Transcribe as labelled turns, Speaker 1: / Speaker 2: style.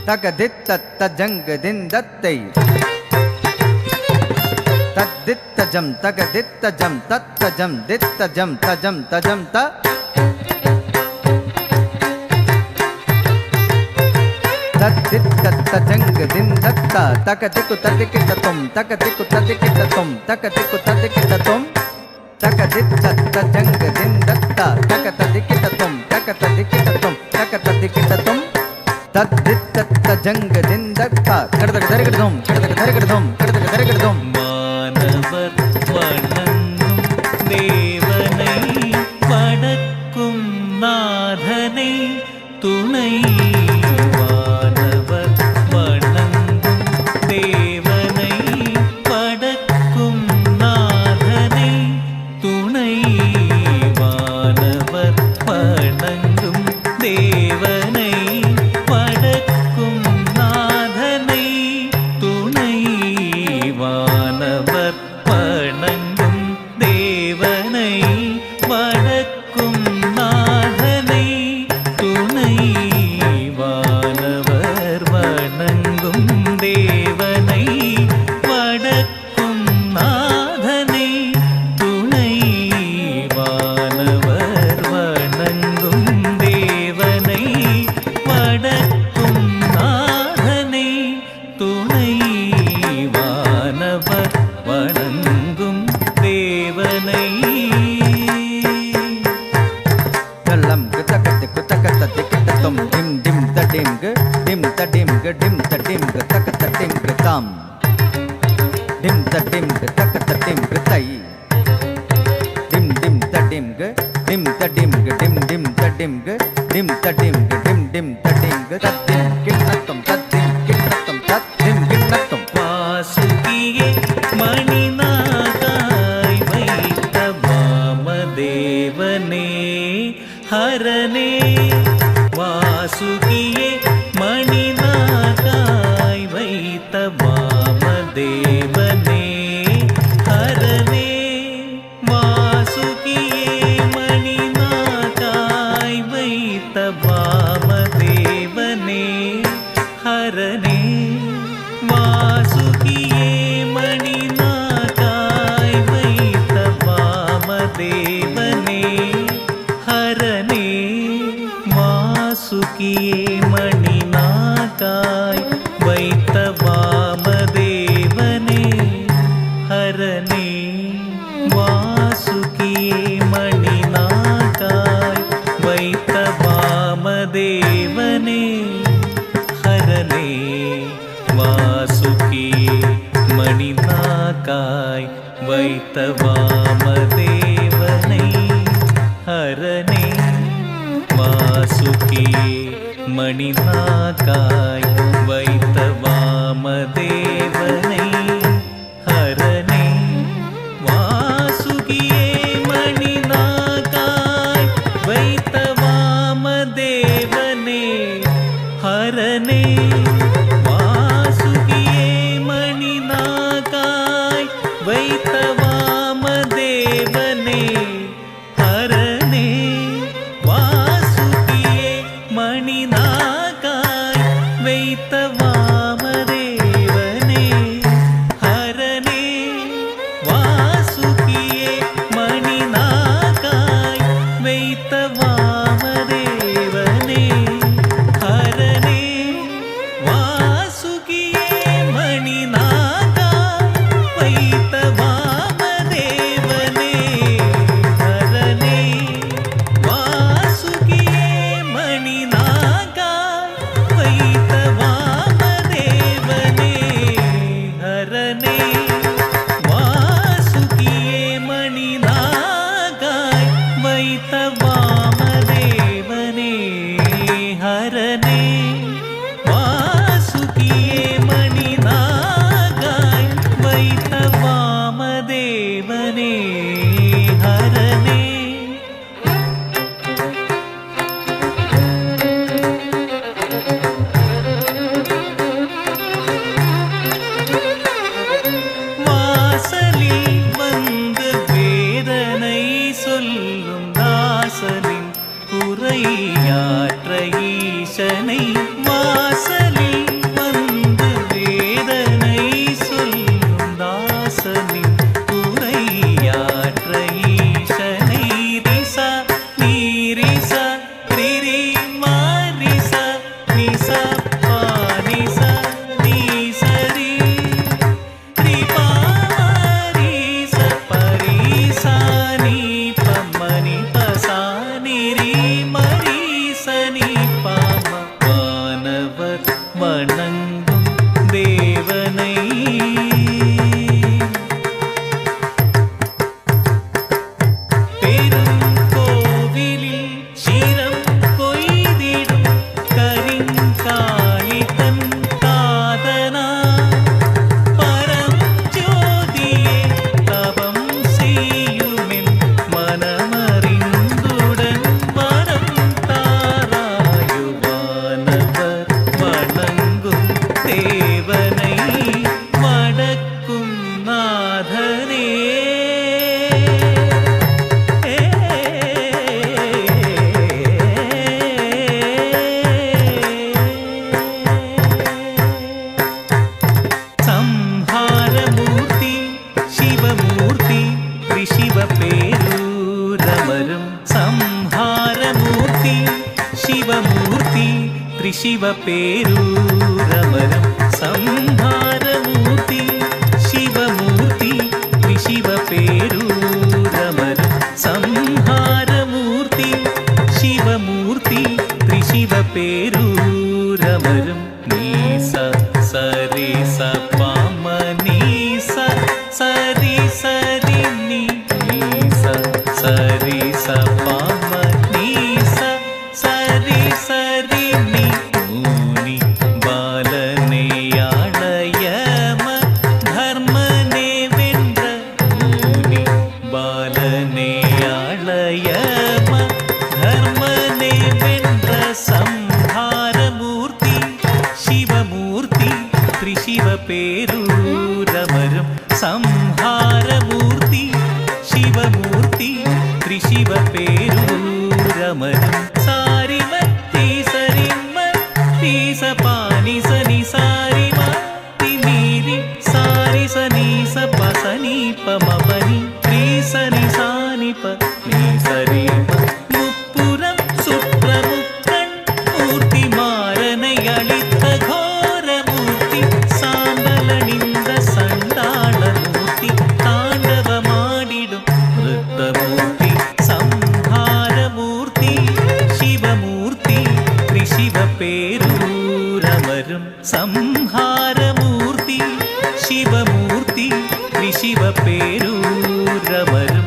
Speaker 1: தகதித்த ஜங்கு திந்தத்தை தத்தித்த ஜம் தகதித்த ஜம் தத்த ஜம் தித்த ஜம் தஜம் தஜம் த தத்தித்த ஜங்கு திந்தத்த தகதிக்கு ததிக்கிட்ட தொம் தகதிக்கு ததிக்கிட்ட தொம் தகதிக்கு ததிக்கிட்ட தொம் தகதித்த ஜங்கு திந்தத்த தகதிக்கிட்ட தொம் தகதிக்கிட்ட தொம் தகதிக்கிட்ட தொம் தத்தித்த ஜங்கு திந்தத்த கடதக தரிகிடதும் கடதக தரிகிடதும் கடதக தரிகிடதும்
Speaker 2: மானவர் வணங்கும் தேவனை வடக்கும் நாதனை துணை வானவர் வணங்கும் தேவனை வடக்கும் நாதனை துணை வானவர் வணங்கும் தேவனை வடக்கும் நாதனை துணை வானவர் வணங்கும் தேவனை வடக்கும் நாதனை துணை வானவர் வணங்கும் தேவனை வடக்கும் நாதனை துணை வானவர் வணங்கும் தேவனை வடக்கும் நாதனை துணை வானவர் வணங்கும் தேவனை
Speaker 1: கல்லம் குத்தக்கத்து குத்தக்கத்து கிட்டத்தும் டிம் டிம் தடிம்கு டிம் தடிம்கு டிம் தடிம்கு தக்கத்தடிம்கு தாம் டிம் தடிம்கு தக்கத்தடிம்கு தை டிம் டிம் தடிம்கு டிம் தடிம்கு டிம் டிம் தடிம்கு டிம் தடிம்கு டிம் டிம் தடிம்கு தத்திம் கிண்ணத்தும் தத்திம் கிண்ணத்தும் தத்திம் கிண்ணத்தும்
Speaker 2: வாசுகியே மணிநாகாய் வைத்த வாமதேவனே ஹரனே வாசுகியே மணிநாகாய் வைத்த வாமதேவனே ஹரனே வாசுகியே மணிநாகாய் வைத்த வாமதேவனே ஹரனே வாசுகியே மணிநாகாய் வைத்த வாமதேவனே ஹரனே வாசுகியே மணிநாகாய் வைத்த வாமதேவனே ஹரனே வாசுகியே மணிநாகாய் வைத்த வாமதேவனே ஹரனே வாசுகியே மணிநாகாய் வைத்த வாமதேவனை ஹரனே வாசுகியே மணிநாகாய் வைத்த வாமதேவனை ஹரனே வாசுகியே மணிநாகாய் வைத்த வாமதேவனே ஹரனே வாசுகியே மணிநாகாய் வைத்த வாமதேவனே ஹரனே வாசுகியே மணிநாகாய் வைத்த வாமதேவனே ஹரனே வாசுகியே மணிநாகாய் வைத்த வாமதேவனே ஹரனே வணங்கும் தேவனை శివ పేరూరమరం సంహారమూర్తి శివమూర్తి త్రిశివ పేరూరమరం సంహారమూర్తి శివమూర్తి త్రిశివ పేరూరమరం నీస సరి స పామ నీస సరి సరి నీస సరి స పామ నీస సరి సరి శివ పేరూరమరం సంహారమూర్తి శివమూర్తి త్రిశివ పేరూరమరం సారిమతి సరిమతి సపాని సని సారిమతి మీరి సారి సని సప సని పమపని త్రి సని సాని ప ని సరి ముప్పురం సుప్రముక్కన్ మూర్తి మారనయళిత పేరూరమరం సంహారమూర్తి శివమూర్తి త్రిశివ పేరూరమరం